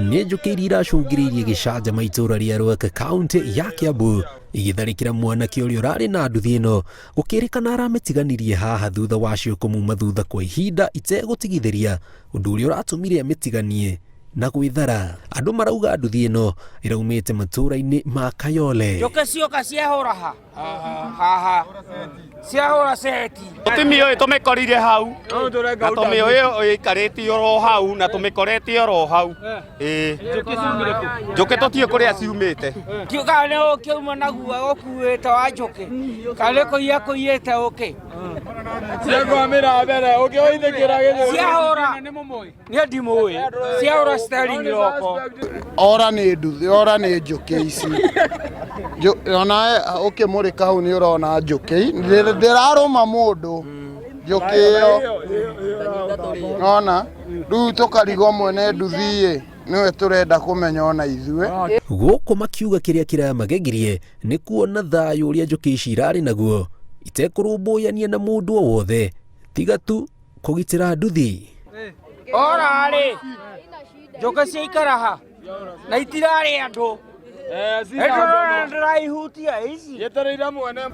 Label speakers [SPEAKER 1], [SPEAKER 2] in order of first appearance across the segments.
[SPEAKER 1] nĩ njũkĩ iria iracũngĩrĩirie gĩcanjama itũũra rĩa Rwaka kaũntĩ ya Kiambu igĩtharĩkĩra mwanake ũrĩa ũrarĩ na nduthi ĩno gũkĩrĩkana aramĩtiganirie haha thutha wacio kũmuma thutha kwa ihinda itegũtigithĩria ũndũ ũrĩa ũratũmire amĩtiganie na gwĩthara. Andũ marauga nduthi ĩno ĩraumĩte matũũra-inĩ ma Kayole.
[SPEAKER 2] Njũkĩ cioka ciahũra haha ciahũra seti
[SPEAKER 3] tũtimĩũĩ tũmĩkorire hau na tũmĩũĩ ĩikarĩtie oro hau na tũmĩkorete oro hau. Njũkĩ tũtiĩ kũrĩa ciumĩte.
[SPEAKER 2] Kiuga nĩ ũkiuma na guo ũkuĩte wa njũkĩ kana kũiya kũiyĩte ũkĩ
[SPEAKER 4] ciakwamĩra mbere ũkĩoithĩkĩra gĩthũri
[SPEAKER 2] ciahũra nĩ ndimũĩ ciahũra sterling roko.
[SPEAKER 5] Ora nĩ nduthi, ora nĩ njũkĩ ici. Ona ũkĩmũrĩka hau nĩ ũrona njũkĩ ndĩrarũma mũndũ njũkĩ ĩyo. Ona rĩu tũkarigwo mwene nduthi nĩwe tũrenda kũmenya ona ithuĩ.
[SPEAKER 1] Gũkũ makiuga kĩrĩa kĩramagegirie nĩ kuona thayũ ũrĩa njũkĩ ici irarĩ naguo itekũrũmbũyania na mũndũ o wothe tiga tu kũgitĩra nduthi.
[SPEAKER 2] Orarĩ njũkĩ ciaikara ha na itirarĩ andũ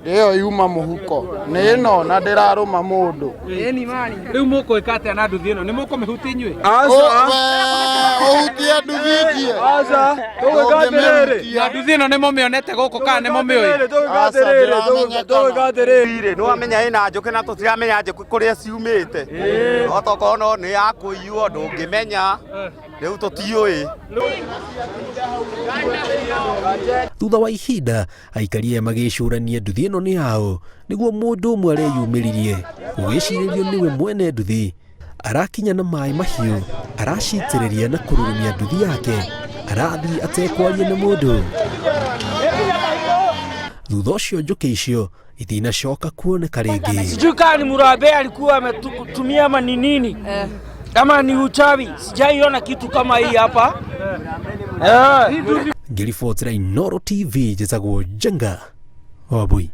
[SPEAKER 5] ĩyo yuma mũhuko nĩ ĩno na ndĩrarũma mũndũ.
[SPEAKER 4] Rĩu mũkwĩka atĩa na nduthi ĩno? Nĩ mũkũmĩhutia inyuĩ?
[SPEAKER 5] Ũhutie nduthi ngie.
[SPEAKER 4] Tũgwĩka atĩrĩrĩ, na nduthi ĩno nĩ mũmĩonete gũkũ kana nĩ mũmĩũĩ?
[SPEAKER 3] Tũgwĩka atĩrĩrĩ, nĩwamenya ĩna njũkĩ na tũtiramenya njũkĩ kũrĩa ciumĩte. Otokorwo no nĩ ya kũiywo ndũngĩmenya, rĩu tũtiũĩ.
[SPEAKER 1] Thutha wa ihinda aikaria magĩcũrania nduthi ĩno nĩ yao nĩguo mũndũ ũmwe areyumĩririe gũgĩcirĩrio nĩwe mwene nduthi arakinya na maĩ mahiũ aracitĩrĩria na kũrũmia nduthi yake arathiĩ atekwaria na mũndũ. Thutha ũcio njũkĩ icio itinacoka kuoneka rĩngĩ.
[SPEAKER 2] Sijui kama ni Murabe alikuwa ametumia maninini kama ni uchawi, sijaiona kitu kama hii hapa.
[SPEAKER 1] Ngĩribotera Inooro TV njĩtagwo Jenga Wabui.